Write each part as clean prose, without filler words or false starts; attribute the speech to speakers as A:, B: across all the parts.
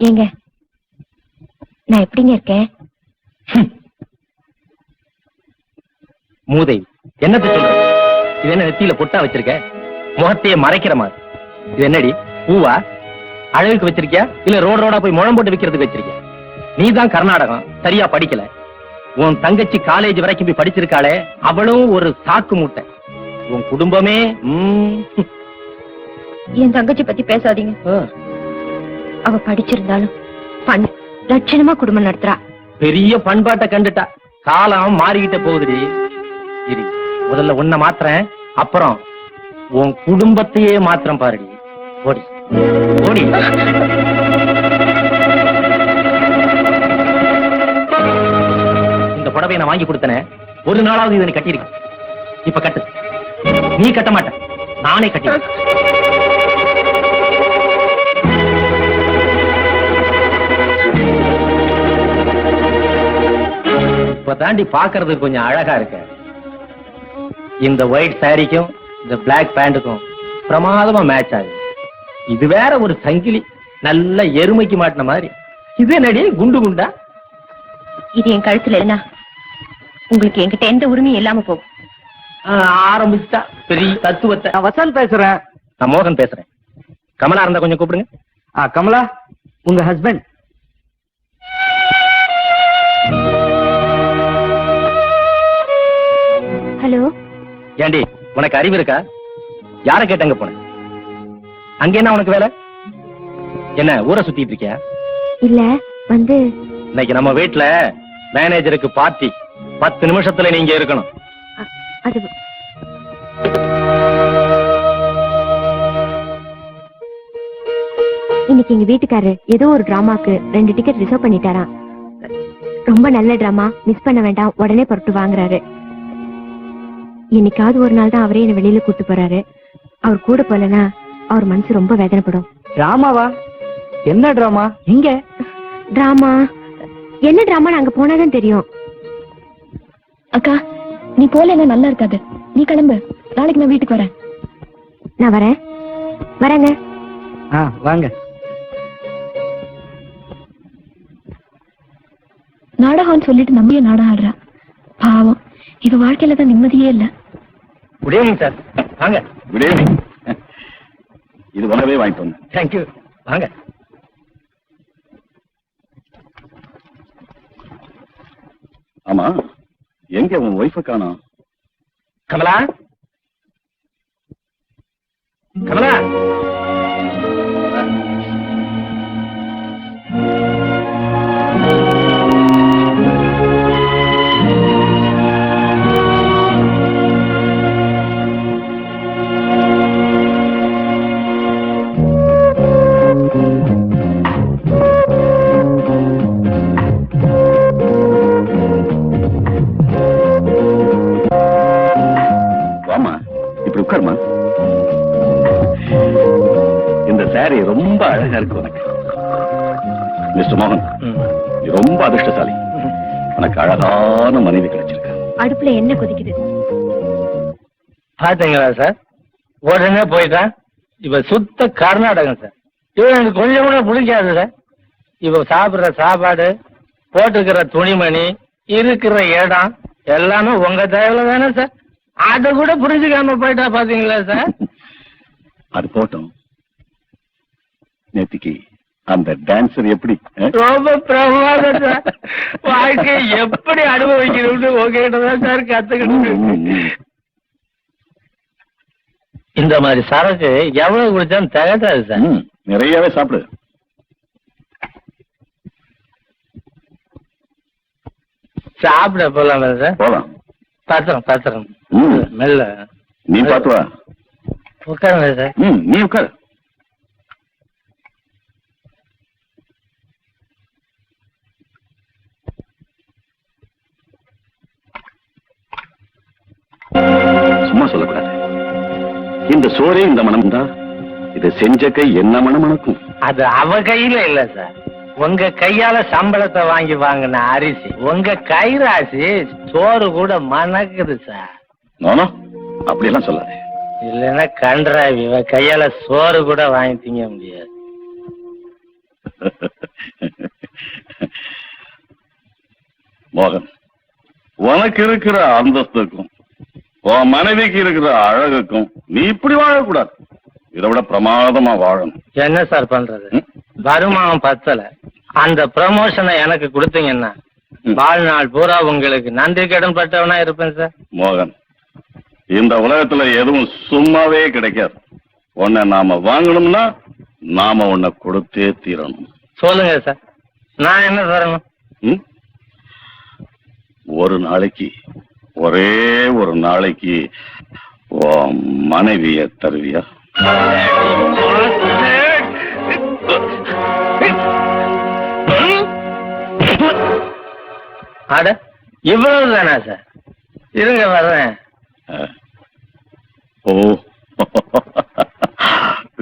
A: ஏங்க நான் எப்படிங்க இருக்கேன்?
B: மூதை என்னத்தை சொல்ற? இது என்ன நெத்தியில பொட்டா வச்சிருக்க? முகத்தையே மறைக்கிற மாதிரி. இது என்னடி பூவா? அழகுக்கு வச்சிருக்கியா இல்ல ரோடு ரோடா போய் முழம் போட்டு வைக்கிறதுக்கு வச்சிருக்கியா? நீதான் கர்நாடகம் சரியா படிக்கல. உன் தங்கச்சி காலேஜ் வரைக்கும் போய் படிச்சிருக்காளே, அவளும் ஒரு சாக்கு மூட்டை. உன் குடும்பமே
A: என் தங்கச்சி பத்தி பேசாதீங்க. அவ படிச்சிருந்தாலும் லட்சணமா குடும்பம் நடத்துறா.
B: பெரிய பண்பாட்டை கண்டுட்டா. காலம் மாறிக்கிட்ட போகுதுடி. இரு, முதல்ல உன்னை மாத்திரேன், அப்புறம் உன் குடும்பத்தையே மாத்திரம் பாருடி. ஓடி ஓடி. இந்த புடவையை நான் வாங்கி கொடுத்தனே, ஒரு நாளாவது இதை நீ கட்டியிருக்க. இப்ப கட்டு. நீ கட்ட மாட்ட, நானே கட்டி. இப்ப தாண்டி பாக்குறதுக்கு கொஞ்சம் அழகா இருக்க. இந்த ஒயிட் சாரிக்கும் இந்த பிளாக் பேண்ட்டுக்கும் பிரமாதமா மேட்ச் ஆகுது. இது வேற ஒரு சங்கிலி, நல்ல எருமைக்கு மாட்டின மாதிரி. இது என்னடி குண்டு குண்டா?
A: இது என் கழுத்துல என்ன? உங்களுக்கு என்கிட்ட எந்த உரிமையும் இல்லாம போகும்.
B: ஆரம்பிச்சா பெரிய தத்துவத்தை.
C: நான் வசந்த் பேசுறேன்.
B: நான் மோகன் பேசுறேன். கமலா இருந்தா கொஞ்சம் கூப்பிடுங்க.
C: கமலா, உங்க ஹஸ்பண்ட்.
A: ஹலோ.
B: ஏண்டி உனக்கு அறிவு இருக்கா? யார கேட்டங்க போன? அங்க என்ன உனக்கு வேலை? என்ன ஊரை சுத்திட்டு இருக்கியா?
A: இல்ல வந்து
B: இன்னைக்கு நம்ம வீட்டுல மேனேஜருக்கு பார்ட்டி. 10 நிமிஷத்துல நீங்க இருக்கணும்.
A: அது இன்னைக்கு எங்க வீட்டுக்காரரு ஏதோ ஒரு டிராமாக்கு 2 டிக்கெட் ரிசர்வ் பண்ணிட்டாராம். ரொம்ப நல்ல டிராமா, மிஸ் பண்ண வேண்டாம், உடனே பொறுத்து வாங்குறாரு. என்னைக்காவது ஒரு நாள் தான் அவரே என்ன வெளியில கூட்டு போறாரு. அவர் கூட போலனா அவர் மனசு ரொம்ப வேதனைப்படும்.
C: டிராமாவா? என்ன டிராமா? எங்க
A: டிராமா? என்ன டிராமா? அங்க போனாதான் தெரியும். அக்கா, நீ போல நல்லா இருக்காது. நீ கிளம்பு, நாளைக்கு நான் வீட்டுக்கு வரேன். நான் வரேங்க.
C: வாங்க.
A: நாடகம்னு சொல்லிட்டு நம்பிய நாடகம் ஆடுறா. பாவம், இவ வாழ்க்கையில தான் நிம்மதியே இல்ல.
B: Good evening sir. வாங்க.
D: Good evening. இது உணவே வாங்கிட்டு வந்தேன்.
B: தேங்க்யூ. வாங்க.
D: ஆமா, எங்க உன் ஒய்ஃபை காணோம்?
B: கமலா, கமலா.
D: உட்கார்மா. இந்த சாரி ரொம்ப அழகா இருக்கு உனக்கு. மிஸ்டர் மோகன், நீ ரொம்ப அதிர்ஷ்டசாலி. உனக்கு அழகான மனைவி கிடைச்சிருக்க.
A: அடுப்புல என்ன கொதிக்குது
B: பாத்தீங்களா சார்? உடனே போயிட்டான். இவ சுத்த கர்நாடகம் சார். இவன் எனக்கு கொஞ்சம் கூட பிடிக்காது சார். இவ சாப்பிடுற சாப்பாடு, போட்டுக்கிற துணிமணி, இருக்கிற இடம் எல்லாமே உங்க தயவுல தானே சார். அத கூட புரிஞ்சுக்காம போயிட்டா பாத்தீங்களா சார்?
D: அது போட்டோம். நேத்திக்கு அந்த டான்சர் எப்படி?
B: ரொம்ப பிரமாதம் சார். வாழ்க்கை எப்படி அனுபவிக்கணும்னு உங்ககிட்ட தான் சார் கத்துக்கணும். இந்த மாதிரி சரக்கு எவ்வளவு குடிச்சாலும் தகட்டாது சார்.
D: நிறையவே சாப்பிடு.
B: சாப்பிட போலாம் சார்.
D: போலாம்.
B: பாத்திரம் மெல்ல.
D: நீ பாத்து வா.
B: உட்காருங்க சார்.
D: நீ உட்காரு. சும்மா சொல்லக்கூடாது. இந்த சோரே இந்த மனம் தான். இது செஞ்ச கை என்ன மனம் மணக்கும்?
B: அது அவ கையில இல்ல சார். உங்க கையால சம்பளத்தை வாங்கி வாங்கின அரிசி. உங்க கைராசி சோறு கூட மணக்குது சார்.
D: நானோ அப்படியெல்லாம் சொல்லாது.
B: இல்லைன்னா கன்றாவி கையால சோறு கூட வாங்கி திங்க முடியாது.
D: மோகன், உனக்கு இருக்கிற அந்தஸ்துக்கும் உன் மனைவிக்கு இருக்கிற அழகுக்கும் நீ இப்படி வாழக்கூடாது. இதை விட பிரமாதமா வாழணும்.
B: என்ன சார் பண்றது? வருமானம் பத்தல. அந்த ப்ரமோஷனை எனக்கு கொடுத்தீங்கன்னா வாழ்நாள் பூரா உங்களுக்கு நன்றி கடன் பட்டவனா இருப்பேன் சார்.
D: மோகன், இந்த உலகத்துல எதுவும் சும்மாவே கிடைக்காது. உன்னை நாம வாங்கணும்னா நாம உன்னை கொடுத்தே தீரணும்.
B: சொல்லுங்க சார், நான் என்ன தரணும்?
D: ம்? ஒரு நாளைக்கு, ஒரே ஒரு நாளைக்கு உன் மனைவிய தருவியா?
B: அட, இவ்வளவு தானா சார்? இருங்க வர்றேன்.
D: ஓ,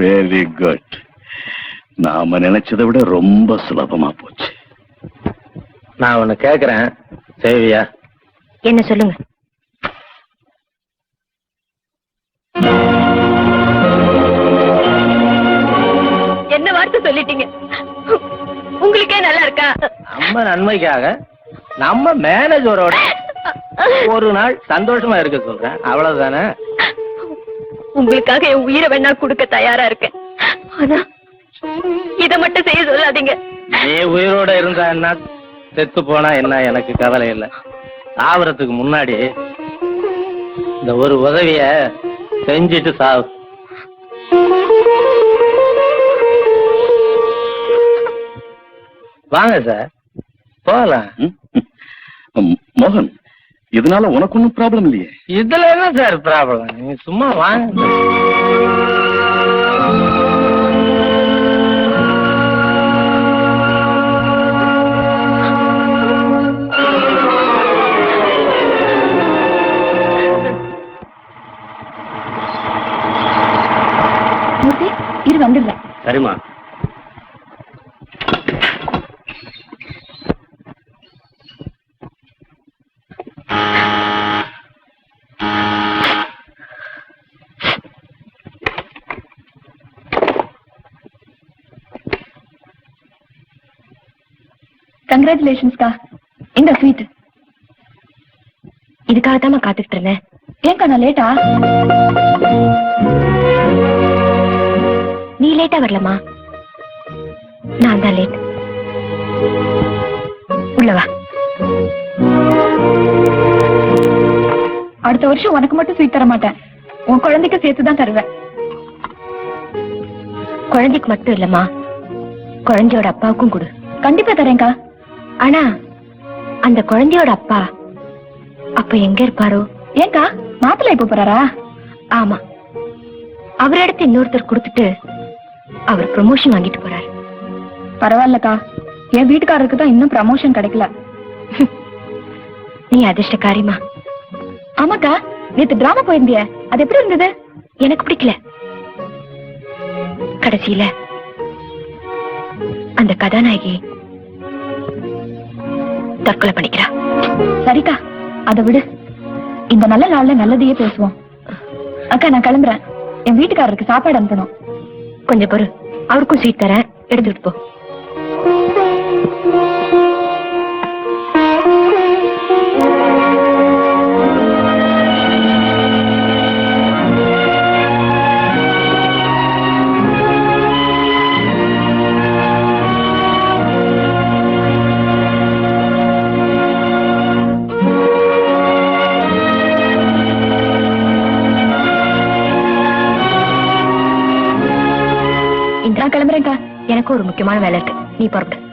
D: வெரி குட். நாம நினைச்சதை விட ரொம்ப சுலபமா போச்சு.
B: நான் ஒண்ணு கேக்குறேன், செய்வியா?
A: என்ன சொல்லுங்க. என்ன வார்த்தை சொல்லிட்டீங்க? உங்களுக்கே நல்லா இருக்கா?
B: நம்ம நன்மைக்காக நம்ம மேனேஜரோட ஒரு நாள் சந்தோஷமா இருக்க சொல்றேன், அவ்வளவுதானே?
A: உங்களுக்காக என் உயிரை வேணா கொடுக்க தயாரா இருக்கேன். ஆனா இத மட்டும் செய்ய சொல்லாதீங்க.
B: நீ உயிரோட இருந்தா என்ன, செத்து போனா என்ன, எனக்கு கவலை இல்லை. சாவறதுக்கு முன்னாடி இந்த ஒரு உதவிய செஞ்சிட்டு சாவு. வாங்க சார், போகலாம்.
D: மோகன், இதனால உனக்கு ஒன்னும் ப்ராப்ளம் இல்லையே?
B: இதுல என்ன சார் ப்ராப்ளம்? நீங்க சும்மா வாங்க.
A: இரு வந்துடுறேன்.
B: சரிம்மா.
A: கங்க்ராச்சுலேஷன்ஸ்கா. இந்த ஸ்வீட். இதுக்காகத்தான் காத்துட்டு இருந்தேன். ஏன்க்கா நான் லேட்டா? நீ லேட்டா வரலமா, நான் தான் லேட். உள்ளவா. அடுத்த வருஷம் உனக்கு மட்டும் ஸ்வீட் தர மாட்டேன், உன் குழந்தைக்கு சேர்த்துதான் தருவேன். குழந்தைக்கு மட்டும் இல்லம்மா, குழந்தையோட அப்பாவுக்கும் கொடு. கண்டிப்பா தரேன்க்கா. ஆனா அந்த குழந்தையோட அப்பா அப்ப எங்க இருப்பாரோ? ஏன்க்கா, மாப்பிள்ளை இப்ப போறாரா? ஆமா, அவரிடத்து இன்னொருத்தர் கொடுத்துட்டு அவர் ப்ரமோஷன் வாங்கிட்டு போறாரு. பரவாயில்லக்கா, என் வீட்டுக்காரருக்கு தான் இன்னும் ப்ரமோஷன் கிடைக்கல. நீ அதிர்ஷ்டக்காரிமா. ஆமாக்கா, நேத்து டிராமா போயிருந்திய, அது எப்படி இருந்தது? எனக்கு பிடிக்கல. கடைசியில அந்த கதாநாயகி தற்கொலை பண்ணிக்கிறா. சரிக்கா, அதை விடு. இந்த நல்ல நாள்ல நல்லதையே பேசுவோம். அக்கா, நான் கிளம்புறேன். என் வீட்டுக்காரருக்கு சாப்பாடு அனுப்பணும். கொஞ்சம் பொறு, அவருக்கும் ஸ்வீட் தரேன், எடுத்துட்டு போ. நான் கிளம்புறேன்க்கா, எனக்கு ஒரு முக்கியமான வேலை இருக்கு. நீ புறப்படு.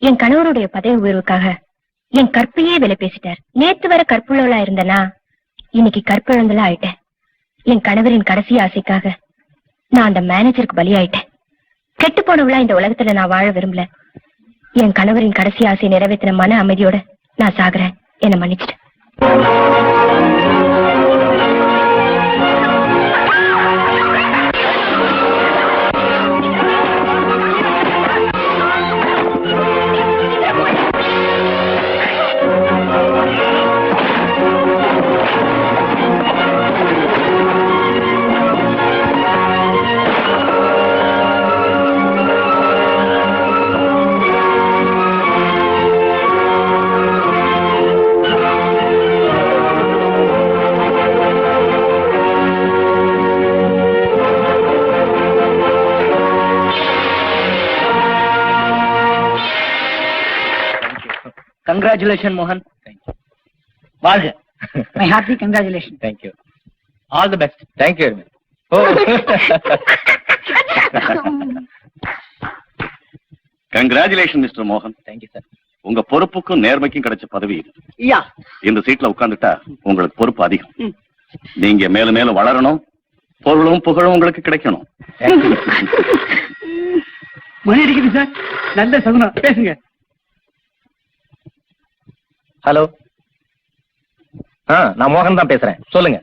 A: என் கணவருடைய பதவி உயர்வுக்காக என் கற்பையே விலை பேசிட்டார். நேத்து வர கற்புள்ளவளா இருந்தனா இன்னைக்கு கற்பிழந்தலா ஆயிட்டேன். என் கணவரின் கடைசி ஆசைக்காக நான் அந்த மேனேஜருக்கு பலியாயிட்டேன். கெட்டு போனவளா இந்த உலகத்துல நான் வாழ விரும்பல. என் கணவரின் கடைசி ஆசையை நிறைவேற்றின மன அமைதியோட நான் சாகுறேன். என்னை மன்னிச்சிட்டு.
C: Congratulations, Mohan.
B: Thank you.
C: வாழ்க. My hearty congratulations.
B: Thank you. All the best. Thank you very much. Oh.
D: Congratulation mister மோகன்.
B: Thank you, sir.
D: உங்க பொறுப்புக்கும் நேர்மைக்கும் கிடைச்ச பதவி இது.
C: யா.
D: இந்த சீட்ல உட்கார்ந்துட்டா உங்களுக்கு பொறுப்பு அதிகம். நீங்க மேலும் மேலும் வளரணும், பொருளும் புகழும் உங்களுக்கு கிடைக்கணும்.
B: Thank you.
C: மணி அடிக்குது சார். நல்ல சகுனம். பேசுங்க.
B: ஹலோ. நான் மோகன் தான் பேசுறேன். சொல்லுங்க.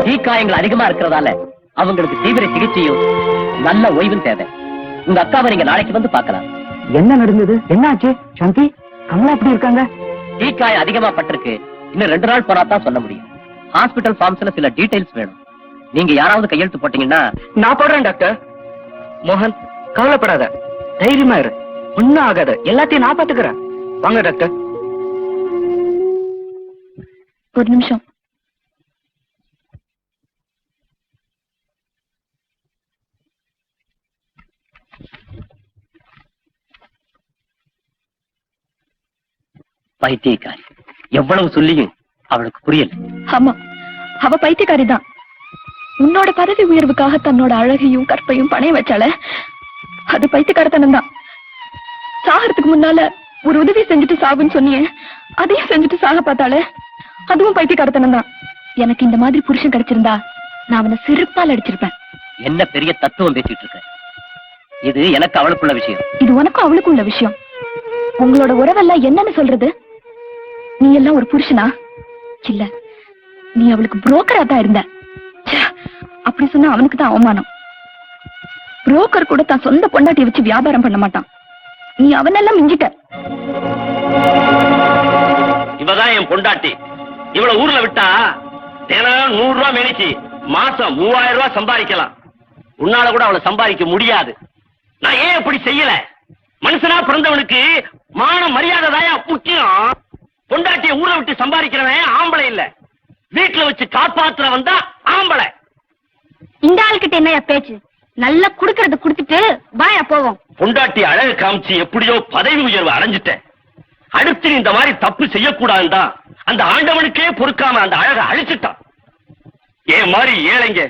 E: தீக்காயங்கள் அதிகமா இருக்கிறதால அவங்களுக்கு தீவிர சிகிச்சையும் நல்ல ஓய்வும் தேவை. உங்க அக்காவை நீங்க நாளைக்கு வந்து பார்க்கலாம்.
C: என்ன நடந்தது? என்ன ஆச்சு? சாந்தி, கமலா எப்படி இருக்காங்க?
E: தீக்காயம் அதிகமா பட்டிருக்கு. இன்னும் 2 நாள் போனா தான் சொல்ல முடியும். ஹாஸ்பிடல் ஃபார்ம்ஸ்ல சில டீடைல்ஸ் வேணும். நீங்க யாராவது கையெழுத்து போட்டீங்கன்னா
C: நான் போடுறேன் டாக்டர். மோகன், கவலைப்படாத, தைரியமா இரு. ஒண்ணும் ஆகாது, எல்லாத்தையும் நான் பாத்துக்கிறேன். வாங்க டாக்டர்.
A: ஒரு நிமிஷம்.
E: பைத்தியக்காரி, எவ்வளவு சொல்லியும் அவளுக்கு புரியல.
A: ஆமா, அவ பைத்தியக்காரிதான். உன்னோட பதவி உயர்வுக்காக தன்னோட அழகையும் கற்பையும் பணைய வச்சால, அது பைத்தியக்காரத்தனம் தான். சாகறதுக்கு முன்னால ஒரு உதவி செஞ்சுட்டு சாகுன்னு சொன்னியே, அதையும் செஞ்சுட்டு சாக பார்த்தாலே, அதுவும் பைத்தியக்காரத்தனம் தான். எனக்கு இந்த மாதிரி புருஷன் கிடைச்சிருந்தா நான் அவனை செருப்பால் அடிச்சிருப்பேன்.
E: என்ன பெரிய தத்துவம் பேசிட்டு இருக்க? இது எனக்கு அவளுக்குள்ள விஷயம்.
A: இது உனக்கும் அவளுக்கும் உள்ள விஷயம். உங்களோட உறவெல்லாம் என்னன்னு சொல்றது? நீ எல்லாம் ஒரு புருஷனா? இல்ல, நீ அவளுக்கு புரோக்கரா தான் இருந்த. ச்சே, அப்படி சொன்னா அவனுக்கு தான் அவமானம். புரோக்கர் கூட தான் சொந்த பொண்டாட்டியை வச்சு வியாபாரம் பண்ண மாட்டான். நீ அவனெல்லாம் மிஞ்சிட்ட.
B: இவதான் என் பொண்டாட்டி. இவளை ஊர்ல விட்டா தினம் 100 ரூபாய் மேனிக்கு மாசம் 3000 ரூபாய் சம்பாதிக்கலாம். உன்னால கூட அவளை சம்பாதிக்க முடியாது. நான் ஏன் இப்படி செய்யல? மனுஷனா பிறந்தவனுக்கு மான மரியாதை தாயா முக்கியம். பொண்டாட்டியை ஊரை விட்டு சம்பாதிக்கிறவன் ஆம்பளை இல்ல, வீட்டுல வச்சு காப்பாத்துறவன் தான் ஆம்பளை.
A: இந்த ஆள்கிட்ட என்னையா பேச்சு? நல்லா குடுக்கறத குடுத்துட்டு வாயா போவோம்.
B: பொண்டாட்டி அழகு காமிச்சு எப்படியோ பதவி உயர்வு அடைஞ்சிட்டேன். அடுத்து நீ இந்த மாதிரி தப்பு செய்யக்கூடாதுதான் அந்த ஆண்டவனுக்கே பொறுக்காம அந்த அழகை அழிச்சுட்டான். ஏன் மாதிரி ஏழைங்க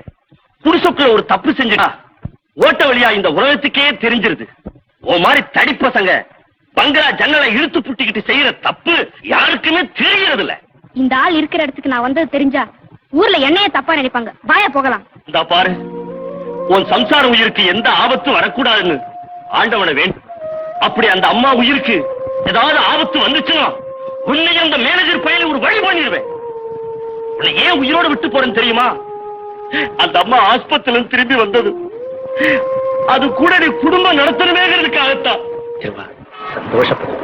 B: புருஷக்குள்ள ஒரு தப்பு செஞ்சுட்டா ஓட்ட வழியா இந்த உலகத்துக்கே தெரிஞ்சிருது. ஓ மாதிரி தடிப்பசங்க பங்களா ஜன்னலை இழுத்து புட்டிக்கிட்டு செய்யற தப்பு யாருக்குமே தெரியறது இல்ல.
A: இந்த ஆள் இருக்கிற இடத்துக்கு நான் வந்தது தெரிஞ்சா ஊர்ல என்னைய தப்பா நினைப்பாங்க. வாயா போகலாம்.
B: இந்த பாரு, உன் சம்சார உயிருக்கு எந்த ஆபத்தும் வரக்கூடாதுன்னு ஆண்டவனை வேண்டும். அப்படி அந்த அம்மா உயிருக்கு ஏதாவது ஆபத்து வந்துச்சுன்னா உன்னை அந்த மேனேஜர் பையனை ஒரு வழி பண்ணிடுவேன். உன்னை ஏன் உயிரோட விட்டு போறேன்னு தெரியுமா? அந்த அம்மா ஆஸ்பத்திரியில திரும்பி வந்தது அது கூட நீ குடும்பம் நடத்தணுமேங்கிறதுக்காகத்தான். சந்தோஷப்படு.